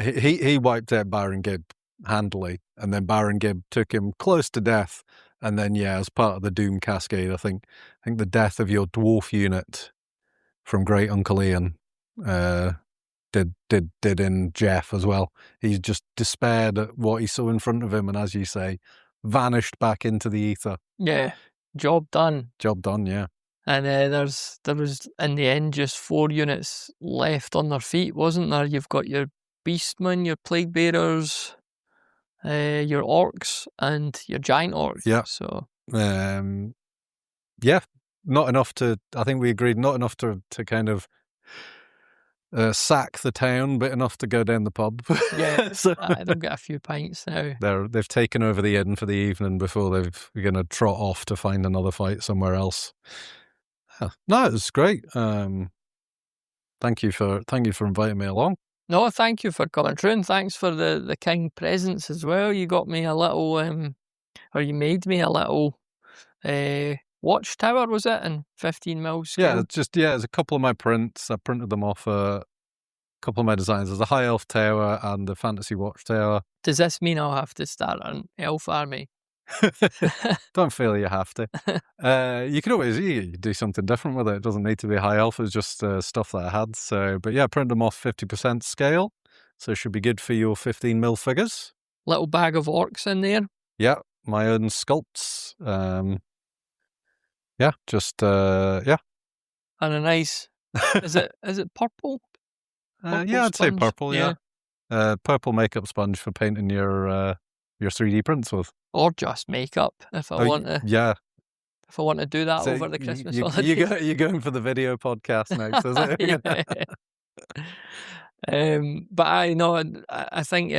He wiped out Baron Gibb handily, and then Baron Gibb took him close to death. And then, as part of the Doom Cascade, I think the death of your dwarf unit from Great Uncle Ian did in Jeff as well. He just despaired at what he saw in front of him, and as you say, vanished back into the ether. Yeah, job done. Job done, yeah. And there was in the end just 4 units left on their feet, wasn't there? You've got your Beastmen, your Plague Bearers, your Orcs, and your Giant Orcs. Yeah. So not enough to. I think we agreed not enough to kind of sack the town, but enough to go down the pub. Yeah, so they'll get a few pints now. They've taken over the inn for the evening before they're going to trot off to find another fight somewhere else. No, it was great. Thank you for inviting me along. No, thank you for coming through, and thanks for the king presents as well. You got me a little, or you made me a little watchtower, was it, in 15mm scale? Yeah, it's a couple of my prints. I printed them off a couple of my designs. There's a high elf tower and the fantasy watchtower. Does this mean I'll have to start an elf army? Don't feel you have to. You can always do something different with it. It doesn't need to be high elf. It's just stuff that I had. So, but yeah, print them off 50% scale. So it should be good for your 15mm figures. Little bag of orcs in there. Yeah, my own sculpts. And a nice. Is it purple? Yeah, I'd say purple. Yeah. Purple makeup sponge for painting your 3D prints with. Or just makeup if I want to. Yeah. If I want to do that So over the Christmas holidays. You're going for the video podcast next, is it? But I think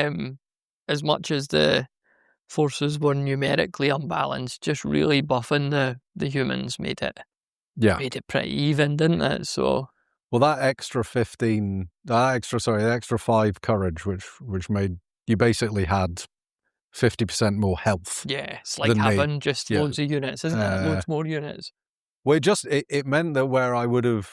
as much as the forces were numerically unbalanced, just really buffing the humans made it pretty even, didn't it? So the extra 5 courage, which made you basically had 50% more health. Yeah, it's like having just loads of units, isn't it? Loads more units. Well, it meant that where I would have,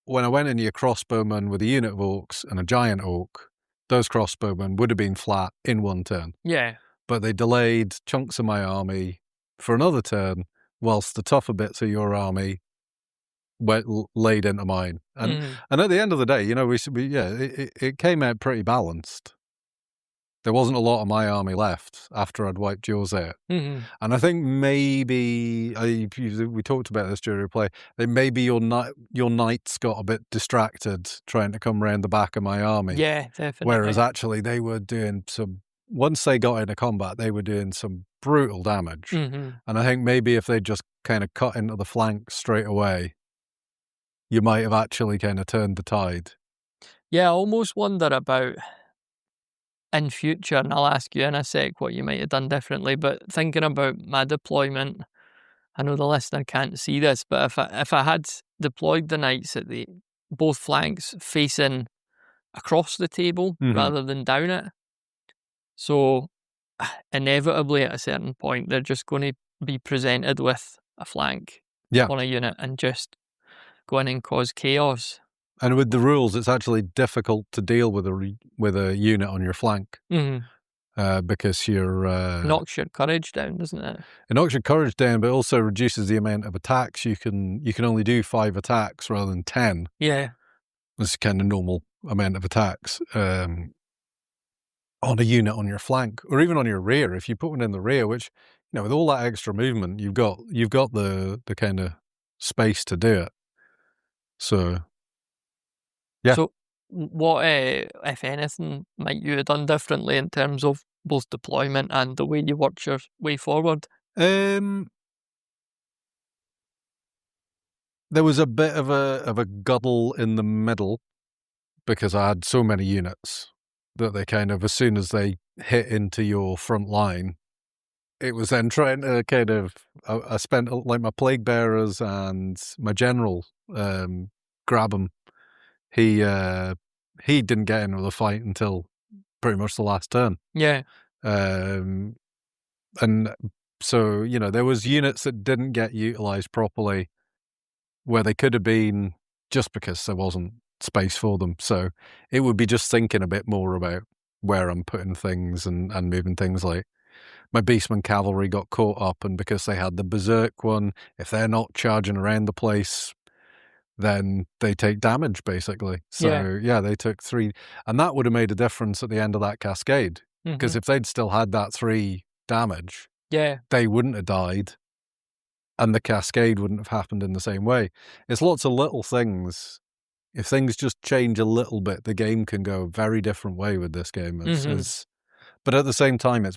when I went into your crossbowmen with a unit of orcs and a giant orc, those crossbowmen would have been flat in one turn. Yeah. But they delayed chunks of my army for another turn, whilst the tougher bits of your army laid into mine. And at the end of the day, it came out pretty balanced. There wasn't a lot of my army left after I'd wiped yours out. Mm-hmm. And I think maybe, we talked about this during replay, that maybe your knights got a bit distracted trying to come round the back of my army. Yeah, definitely. Whereas actually they were doing once they got into combat, they were doing some brutal damage. Mm-hmm. And I think maybe if they just kind of cut into the flank straight away, you might have actually kind of turned the tide. Yeah, I almost wonder about in future, and I'll ask you in a sec what you might have done differently, but thinking about my deployment, I know the listener can't see this, but if I had deployed the knights at both flanks facing across the table rather than down it, so inevitably at a certain point they're just going to be presented with a flank on a unit and just go in and cause chaos. And with the rules, it's actually difficult to deal with a unit on your flank because knocks your courage down, doesn't it? It knocks your courage down, but also reduces the amount of attacks. You can only do 5 attacks rather than 10. Yeah, it's kind of normal amount of attacks on a unit on your flank or even on your rear. If you put one in the rear, which with all that extra movement, you've got the kind of space to do it. So. Yeah. So what, if anything, might you have done differently in terms of both deployment and the way you worked your way forward? There was a bit of a guddle in the middle because I had so many units that they kind of, as soon as they hit into your front line, it was then trying to kind of, I spent like my plague bearers and my general, grab him. He didn't get into the fight until pretty much the last turn. Yeah. And so, there was units that didn't get utilized properly where they could have been just because there wasn't space for them. So it would be just thinking a bit more about where I'm putting things and moving things. Like my Beastman cavalry got caught up, and because they had the Berserk one, if they're not charging around the place, then they take damage, basically. So, yeah, they took 3. And that would have made a difference at the end of that cascade. Because if they'd still had that 3 damage, they wouldn't have died. And the cascade wouldn't have happened in the same way. It's lots of little things. If things just change a little bit, the game can go a very different way with this game. But at the same time, it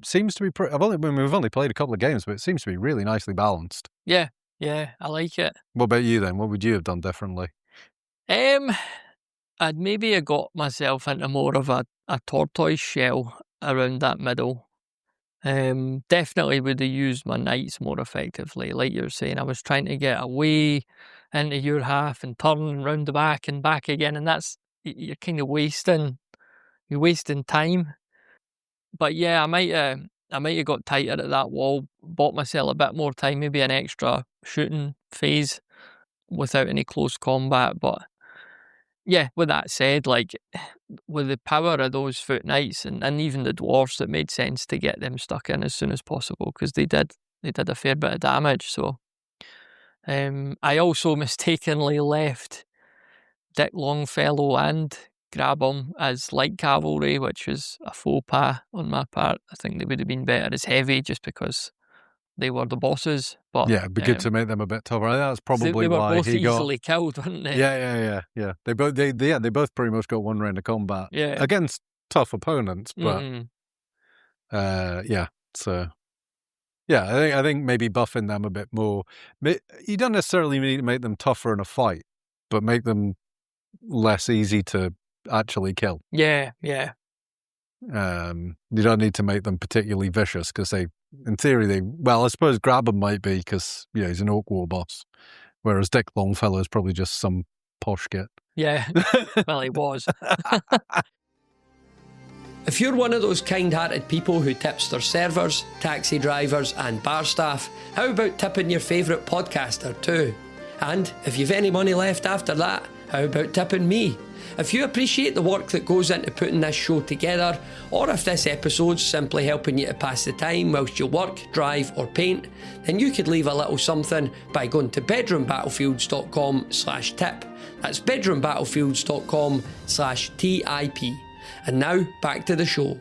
seems to be we've only played a couple of games, but it seems to be really nicely balanced. Yeah, I like it. What about you then? What would you have done differently? I'd maybe have got myself into more of a tortoise shell around that middle. Definitely would have used my knights more effectively. Like you're saying, I was trying to get away into your half and turn round the back and back again, and that's, you're kind of wasting time. But yeah, I might have got tighter at that wall, bought myself a bit more time, maybe an extra shooting phase without any close combat. But yeah, with that said, like with the power of those foot knights and even the dwarfs, it made sense to get them stuck in as soon as possible, because they did a fair bit of damage. So I also mistakenly left Dick Longfellow and Grabham as light cavalry, which was a faux pas on my part. I think they would have been better as heavy just because they were the bosses. But yeah, it'd be good to make them a bit tougher. I think that's probably they were why both he got easily killed, weren't they? Yeah. They both pretty much got one round of combat against tough opponents, but So yeah, I think maybe buffing them a bit more. You don't necessarily need to make them tougher in a fight, but make them less easy to actually kill. Yeah. You don't need to make them particularly vicious, because in theory, I suppose Grabham might be, because he's an Orc War boss, whereas Dick Longfellow is probably just some posh git. Yeah, well, he was. If you're one of those kind-hearted people who tips their servers, taxi drivers and bar staff, how about tipping your favourite podcaster too? And if you've any money left after that, how about tipping me? If you appreciate the work that goes into putting this show together, or if this episode's simply helping you to pass the time whilst you work, drive or paint, then you could leave a little something by going to bedroombattlefields.com/tip. That's bedroombattlefields.com/TIP. And now, back to the show.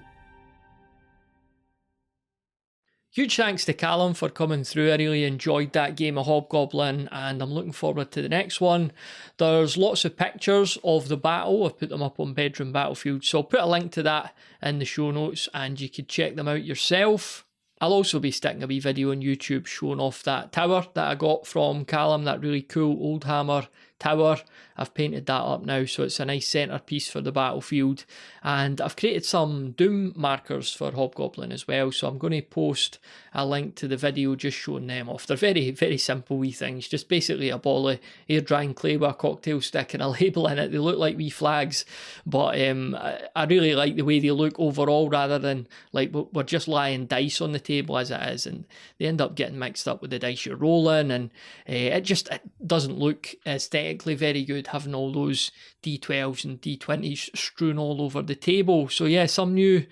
Huge thanks to Callum for coming through. I really enjoyed that game of Hobgoblin, and I'm looking forward to the next one. There's lots of pictures of the battle. I've put them up on Bedroom Battlefield, so I'll put a link to that in the show notes and you could check them out yourself. I'll also be sticking a wee video on YouTube showing off that tower that I got from Callum, that really cool Oldhammer tower. I've painted that up now, so it's a nice centrepiece for the battlefield. And I've created some Doom markers for Hobgoblin as well, so I'm going to post a link to the video just showing them off. They're very, very simple wee things, just basically a ball of air-drying clay with a cocktail stick and a label in it. They look like wee flags, but I really like the way they look overall, rather than like we're just lying dice on the table as it is, and they end up getting mixed up with the dice you're rolling, and it doesn't look aesthetically very good, having all those D12s and D20s strewn all over the table. So yeah, some new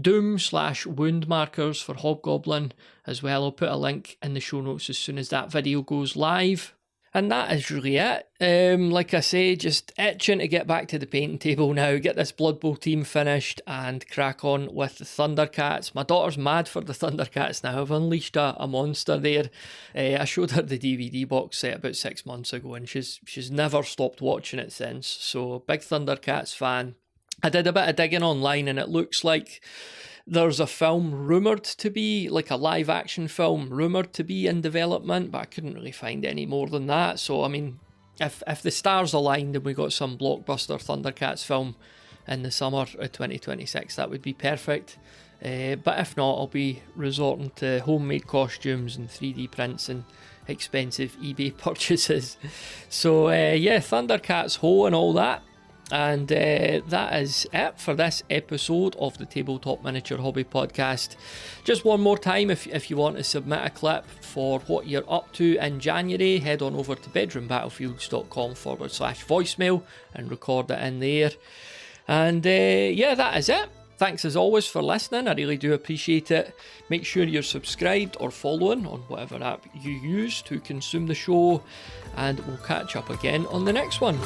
Doom/wound markers for Hobgoblin as well. I'll put a link in the show notes as soon as that video goes live. And that is really it. Like I say, just itching to get back to the painting table now, get this Blood Bowl team finished and crack on with the Thundercats. My daughter's mad for the Thundercats now. I've unleashed a monster there. I showed her the DVD box set about 6 months ago, and she's never stopped watching it since. So big Thundercats fan. I did a bit of digging online, and it looks like there's a film rumoured to be, like a live action film rumoured to be in development, but I couldn't really find any more than that. So, I mean, if the stars aligned and we got some blockbuster Thundercats film in the summer of 2026, that would be perfect. But if not, I'll be resorting to homemade costumes and 3D prints and expensive eBay purchases. So yeah, Thundercats ho and all that. And that is it for this episode of the Tabletop Miniature Hobby Podcast. Just one more time, if you want to submit a clip for what you're up to in January, head on over to bedroombattlefields.com/voicemail and record it in there. And yeah, that is it. Thanks as always for listening. I really do appreciate it. Make sure you're subscribed or following on whatever app you use to consume the show. And we'll catch up again on the next one.